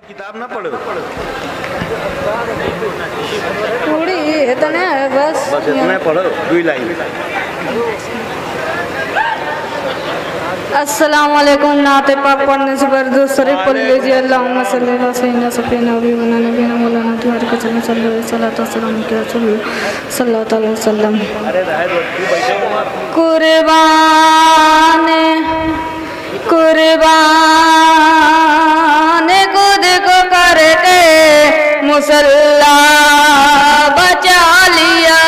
किताब ना पढ़ो थोड़ी इतना है बस इतना पढ़ो 2 लाइन। अस्सलाम वालेकुम। नाते पाक पढ़ने से बरदू शरीफ पढ़ लीजिए। अल्लाहुम्मा सल्ली अला सय्यिदना सफीना नबी बना नबीना मौलाना तुम्हारे को चलने सल्लल्लाहु अलैहि वसल्लम। कुर्बान कुर्बान खुद को करके मुसल्ला बचा लिया।